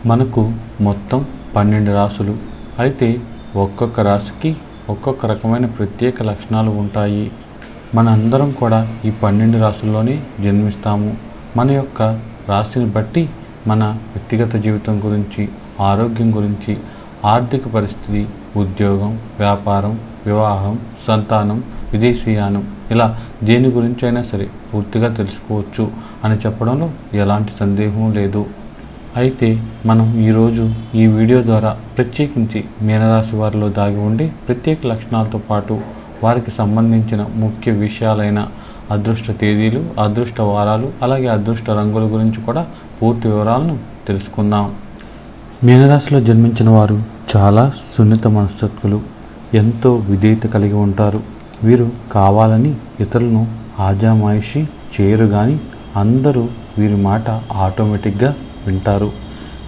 మనకు మొత్తం 12 రాశులు. అయితే ఒక్కొక్క రాశికి ఒక్కొక్క రకమైన ప్రత్యేక లక్షణాలు ఉంటాయి. మనందరం కూడా ఈ 12 రాశుల్లోనే జన్మిస్తాము. మన యొక్క రాశిని బట్టి మన వ్యక్తిగత జీవితం గురించి, ఆరోగ్యం గురించి, ఆర్థిక పరిస్థితి, ఉద్యోగం, వ్యాపారం, వివాహం, సంతానం, విదేశీయానం ఇలా దేని గురించి అయినా సరే పూర్తిగా తెలుసుకోవచ్చు అని చెప్పడంలో ఎలాంటి సందేహం లేదు. అయితే మనం ఈరోజు ఈ వీడియో ద్వారా ప్రత్యేకించి మీనరాశి వారిలో దాగి ఉండే ప్రత్యేక లక్షణాలతో పాటు వారికి సంబంధించిన ముఖ్య విషయాలైన అదృష్ట తేదీలు, అదృష్ట వారాలు, అలాగే అదృష్ట రంగుల గురించి కూడా పూర్తి వివరాలను తెలుసుకుందాం. మీనరాశిలో జన్మించిన వారు చాలా సున్నిత మనస్తత్వులు, ఎంతో విధేయత కలిగి ఉంటారు. వీరు కావాలని ఇతరులను ఆజామాయిషి చేయరు, కానీ అందరూ వీరి మాట ఆటోమేటిక్గా వింటారు.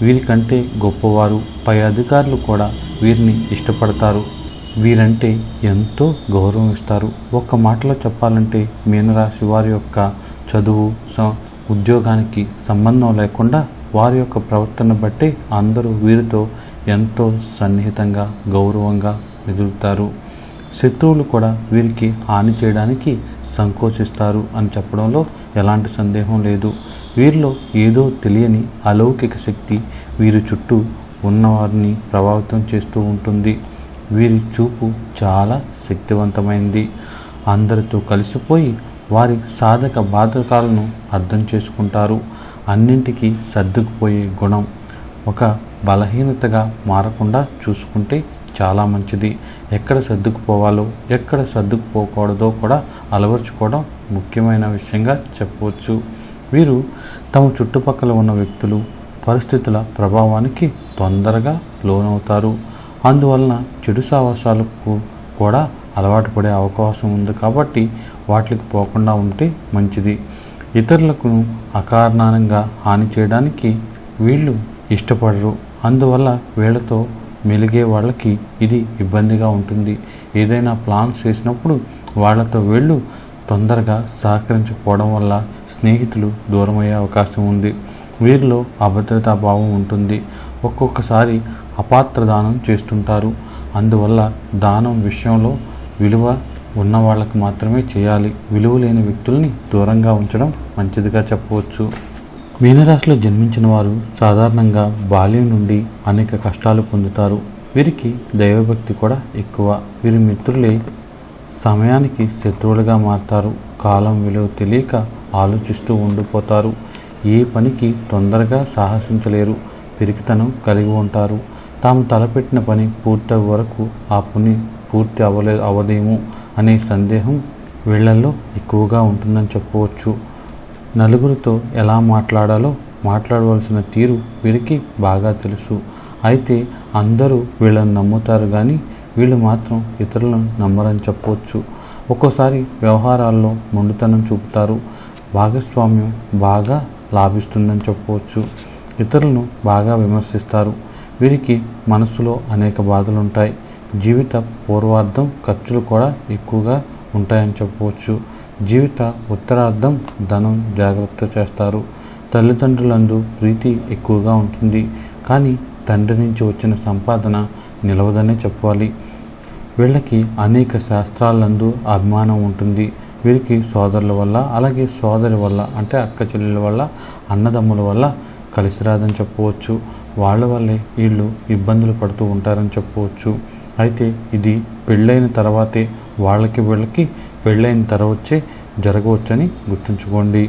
వీరికంటే గొప్పవారు, పై అధికారులు కూడా వీరిని ఇష్టపడతారు. వీరంటే ఎంతో గౌరవం ఇస్తారు. ఒక్క మాటలో చెప్పాలంటే మీనరాశి వారి యొక్క చదువు, ఉద్యోగానికి సంబంధం లేకుండా వారి యొక్క ప్రవర్తన బట్టి అందరూ వీరితో ఎంతో సన్నిహితంగా, గౌరవంగా మెదులుతారు. శత్రువులు కూడా వీరికి హాని చేయడానికి సంకోచిస్తారు అని చెప్పడంలో ఎలాంటి సందేహం లేదు. వీరిలో ఏదో తెలియని అలౌకిక శక్తి వీరి చుట్టూ ఉన్నవారిని ప్రభావితం చేస్తూ ఉంటుంది. వీరి చూపు చాలా శక్తివంతమైంది. అందరితో కలిసిపోయి వారి సాధక బాధకాలను అర్థం చేసుకుంటారు. అన్నింటికీ సర్దుకుపోయే గుణం ఒక బలహీనతగా మారకుండా చూసుకుంటే చాలా మంచిది. ఎక్కడ సర్దుకుపోవాలో, ఎక్కడ సర్దుకుపోకూడదో కూడా అలవర్చుకోవడం ముఖ్యమైన విషయంగా చెప్పవచ్చు. వీరు తమ చుట్టుపక్కల ఉన్న వ్యక్తులు, పరిస్థితుల ప్రభావానికి తొందరగా లోనవుతారు. అందువలన చెడు సావాసాలకు కూడా అలవాటు పడే అవకాశం ఉంది. కాబట్టి వాటికి పోకుండా ఉంటే మంచిది. ఇతరులకు అకారణంగా హాని చేయడానికి వీళ్ళు ఇష్టపడరు. అందువల్ల వీళ్ళతో మెలిగే వాళ్ళకి ఇది ఇబ్బందిగా ఉంటుంది. ఏదైనా ప్లాన్స్ చేసినప్పుడు వాళ్ళతో వీళ్ళు తొందరగా సహకరించకపోవడం వల్ల స్నేహితులు దూరమయ్యే అవకాశం ఉంది. వీరిలో అభద్రతా భావం ఉంటుంది. ఒక్కొక్కసారి అపాత్ర దానం చేస్తుంటారు. అందువల్ల దానం విషయంలో విలువ ఉన్న వాళ్ళకు మాత్రమే చేయాలి. విలువ లేని వ్యక్తుల్ని దూరంగా ఉంచడం మంచిదిగా చెప్పవచ్చు. మీనరాశిలో జన్మించిన వారు సాధారణంగా బాల్యం నుండి అనేక కష్టాలు పొందుతారు. వీరికి దైవభక్తి కూడా ఎక్కువ. వీరి మిత్రులే సమయానికి శత్రువులుగా మారతారు. కాలం విలువ తెలియక ఆలోచిస్తూ ఉండిపోతారు. ఏ పనికి తొందరగా సాహసించలేరు. పిరికితనం కలిగి ఉంటారు. తాము తలపెట్టిన పని పూర్తయ్యే వరకు ఆ పని పూర్తి అవదేమో అనే సందేహం వీళ్లలో ఎక్కువగా ఉంటుందని చెప్పవచ్చు. నలుగురితో ఎలా మాట్లాడాలో, మాట్లాడవలసిన తీరు వీరికి బాగా తెలుసు. అయితే అందరూ వీళ్ళని నమ్ముతారు, కానీ వీళ్ళు మాత్రం ఇతరులను నమ్మరని చెప్పవచ్చు. ఒక్కోసారి వ్యవహారాల్లో మొండితనం చూపుతారు. భాగస్వామ్యం బాగా లాభిస్తుందని చెప్పవచ్చు. ఇతరులను బాగా విమర్శిస్తారు. వీరికి మనసులో అనేక బాధలుంటాయి. జీవిత పూర్వార్థం ఖర్చులు కూడా ఎక్కువగా ఉంటాయని చెప్పవచ్చు. జీవిత ఉత్తరార్థం ధనం జాగ్రత్త చేస్తారు. తల్లిదండ్రులందు ప్రీతి ఎక్కువగా ఉంటుంది, కానీ తండ్రి నుంచి వచ్చిన సంపాదన నిలవదనే చెప్పాలి. వీళ్ళకి అనేక శాస్త్రాలందు అభిమానం ఉంటుంది. వీరికి సోదరుల వల్ల, అలాగే సోదరి వల్ల, అంటే అక్క చెల్లెల వల్ల, అన్నదమ్ముల వల్ల కలిసి రాదని చెప్పవచ్చు. వాళ్ళ వల్లే వీళ్ళు ఇబ్బందులు పడుతూ ఉంటారని చెప్పవచ్చు. అయితే ఇది పెళ్ళైన తర్వాతే వీళ్ళకి పెళ్ళైన తర్వాతే జరగవచ్చని గుర్తుంచుకోండి.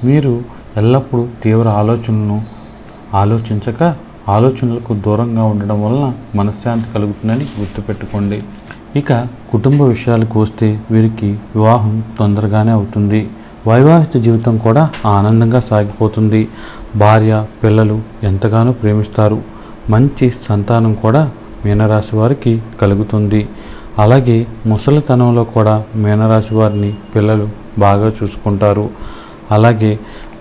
మీరు ఎల్లప్పుడూ తీవ్ర ఆలోచనలను ఆలోచించక ఆలోచనలకు దూరంగా ఉండడం వలన మనశ్శాంతి కలుగుతుందని గుర్తుపెట్టుకోండి. ఇక కుటుంబ విషయాలకు వస్తే వీరికి వివాహం తొందరగానే అవుతుంది. వైవాహిక జీవితం కూడా ఆనందంగా సాగిపోతుంది. భార్య, పిల్లలు ఎంతగానో ప్రేమిస్తారు. మంచి సంతానం కూడా మీనరాశి వారికి కలుగుతుంది. అలాగే ముసలితనంలో కూడా మీనరాశి వారిని పిల్లలు బాగా చూసుకుంటారు. అలాగే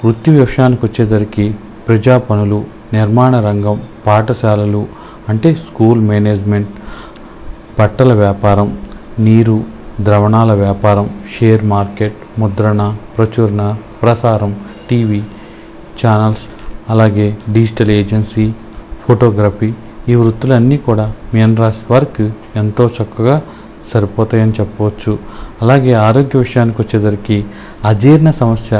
వృత్తి విషయానికి వచ్చేసరికి ప్రజా పనులు, నిర్మాణ రంగం, పాఠశాలలు అంటే స్కూల్ మేనేజ్మెంట్, బట్టల వ్యాపారం, నీరు ద్రవణాల వ్యాపారం, షేర్ మార్కెట్, ముద్రణ, ప్రచురణ, ప్రసారం, టీవీ ఛానల్స్, అలాగే డిజిటల్ ఏజెన్సీ, ఫోటోగ్రఫీ, ఈ వృత్తులన్నీ కూడా మీనరాశి వారికి ఎంతో చక్కగా సరిపోతాయని చెప్పవచ్చు. అలాగే ఆరోగ్య విషయానికి వచ్చేసరికి అజీర్ణ సమస్య,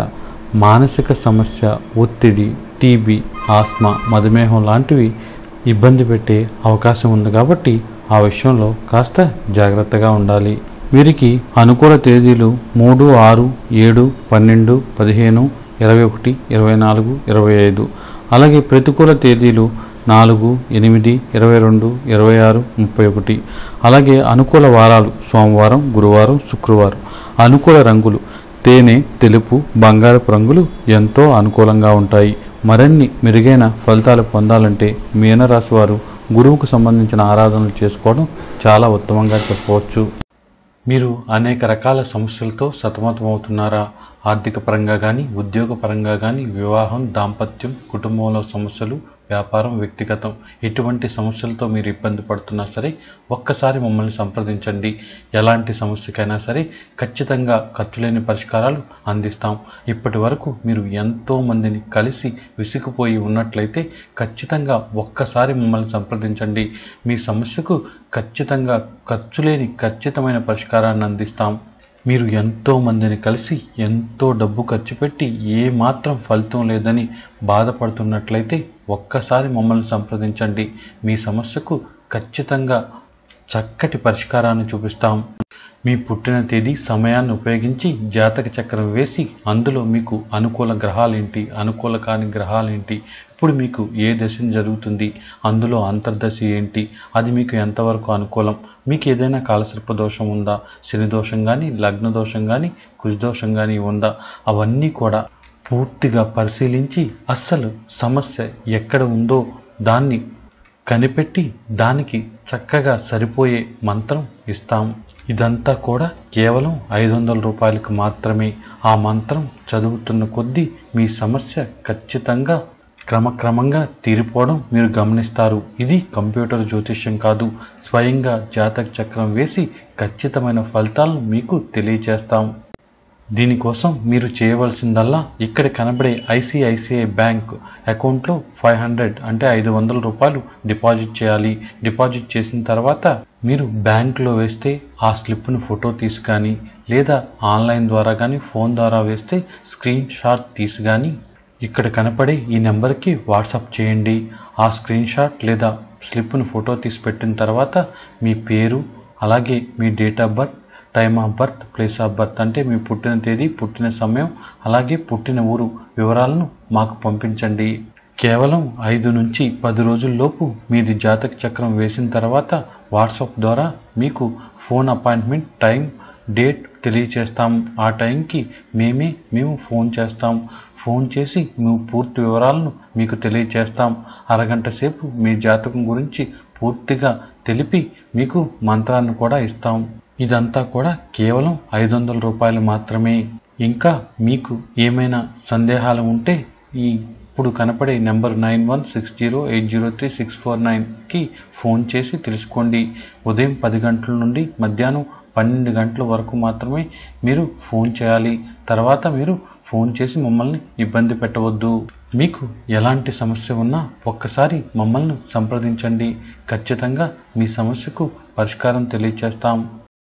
మానసిక సమస్య, ఒత్తిడి, టీబీ, ఆస్మా, మధుమేహం లాంటివి ఇబ్బంది పెట్టే అవకాశం ఉంది కాబట్టి ఆ విషయంలో కాస్త జాగ్రత్తగా ఉండాలి. వీరికి అనుకూల తేదీలు 3, 6, 7, 12, 15, 21, 24, 25. అలాగే ప్రతికూల తేదీలు 4, 8, 22, 26, 31. అలాగే అనుకూల వారాలు సోమవారం, గురువారం, శుక్రవారం. అనుకూల రంగులు తేనె, తెలుపు, బంగారపు రంగులు ఎంతో అనుకూలంగా ఉంటాయి. మరిన్ని మెరుగైన ఫలితాలు పొందాలంటే మీనరాశి వారు గురువుకు సంబంధించిన ఆరాధనలు చేసుకోవడం చాలా ఉత్తమంగా చెప్పవచ్చు. మీరు అనేక రకాల సమస్యలతో సతమతమవుతున్నారా? ఆర్థిక పరంగా కానీ, ఉద్యోగ పరంగా కానీ, వివాహం, దాంపత్యం, కుటుంబంలో సమస్యలు, వ్యాపారం, వ్యక్తిగతం, ఎటువంటి సమస్యలతో మీరు ఇబ్బంది పడుతున్నా సరే ఒక్కసారి మమ్మల్ని సంప్రదించండి. ఎలాంటి సమస్యకైనా సరే ఖచ్చితంగా ఖర్చులేని పరిష్కారాలు అందిస్తాం. ఇప్పటి వరకు మీరు ఎంతో మందిని కలిసి విసిగిపోయి ఉన్నట్లయితే ఖచ్చితంగా ఒక్కసారి మమ్మల్ని సంప్రదించండి. మీ సమస్యకు ఖచ్చితంగా ఖర్చులేని ఖచ్చితమైన పరిష్కారాన్ని అందిస్తాం. మీరు ఎంతో మందిని కలిసి ఎంతో డబ్బు ఖర్చు పెట్టి ఏమాత్రం ఫలితం లేదని బాధపడుతున్నట్లయితే ఒక్కసారి మమ్మల్ని సంప్రదించండి. మీ సమస్యకు ఖచ్చితంగా చక్కటి పరిష్కారాన్ని చూపిస్తాం. మీ పుట్టిన తేదీ, సమయాన్ని ఉపయోగించి జాతక చక్రం వేసి అందులో మీకు అనుకూల గ్రహాలేంటి, అనుకూల కాని గ్రహాలేంటి, ఇప్పుడు మీకు ఏ దశ జరుగుతుంది, అందులో అంతర్దశ ఏంటి, అది మీకు ఎంతవరకు అనుకూలం, మీకు ఏదైనా కాలసర్ప దోషం ఉందా, శని దోషం కానీ, లగ్న దోషం కానీ, కుజదోషం కానీ ఉందా, అవన్నీ కూడా పూర్తిగా పరిశీలించి అస్సలు సమస్య ఎక్కడ ఉందో దాన్ని కనిపెట్టి దానికి చక్కగా సరిపోయే మంత్రం ఇస్తాం. ఇదంతా కూడా కేవలం 500 రూపాయలకు మాత్రమే. ఆ మంత్రం చదువుతున్న కొద్దీ మీ సమస్య ఖచ్చితంగా క్రమక్రమంగా తీరిపోవడం మీరు గమనిస్తారు. ఇది కంప్యూటర్ జ్యోతిష్యం కాదు, స్వయంగా జాతక చక్రం వేసి ఖచ్చితమైన ఫలితాలను మీకు తెలియజేస్తాం. దీనికోసం మీరు చేయవలసిందల్లా ఇక్కడ కనబడే ఐసిఐసిఐ బ్యాంక్ అకౌంట్లో 500 అంటే 500 రూపాయలు డిపాజిట్ చేయాలి. డిపాజిట్ చేసిన తర్వాత మీరు బ్యాంకులో వేస్తే ఆ స్లిప్ను ఫోటో తీసి కానీ, లేదా ఆన్లైన్ ద్వారా కానీ, ఫోన్ ద్వారా వేస్తే స్క్రీన్ షాట్ తీసి కానీ ఇక్కడ కనపడే ఈ నెంబర్కి వాట్సాప్ చేయండి. ఆ స్క్రీన్ షాట్ లేదా స్లిప్ను ఫోటో తీసి పెట్టిన తర్వాత మీ పేరు, అలాగే మీ date of birth, time of birth, place of birth అంటే మీ పుట్టిన తేదీ, పుట్టిన సమయం, అలాగే పుట్టిన ఊరు వివరాలను మాకు పంపించండి. కేవలం 5 నుంచి 10 రోజుల్లోపు మీది జాతక చక్రం వేసిన తర్వాత వాట్సాప్ ద్వారా మీకు ఫోన్ అపాయింట్మెంట్, టైం, డేట్ తెలియచేస్తాం. ఆ టైంకి మేము ఫోన్ చేస్తాం. ఫోన్ చేసి మేము పూర్తి వివరాలను మీకు తెలియచేస్తాం. అరగంట సేపు మీ జాతకం గురించి పూర్తిగా తెలిపి మీకు మంత్రాన్ని కూడా ఇస్తాం. ఇదంతా కూడా కేవలం 500 రూపాయలు మాత్రమే. ఇంకా మీకు ఏమైనా సందేహాలు ఉంటే ఇప్పుడు కనపడే నెంబర్ 9160803649కి ఫోన్ చేసి తెలుసుకోండి. ఉదయం 10 గంటల నుండి మధ్యాహ్నం 12 గంటల వరకు మాత్రమే మీరు ఫోన్ చేయాలి. తర్వాత మీరు ఫోన్ చేసి మమ్మల్ని ఇబ్బంది పెట్టవద్దు. మీకు ఎలాంటి సమస్య ఉన్నా ఒక్కసారి మమ్మల్ని సంప్రదించండి. ఖచ్చితంగా మీ సమస్యకు పరిష్కారం తెలియచేస్తాం.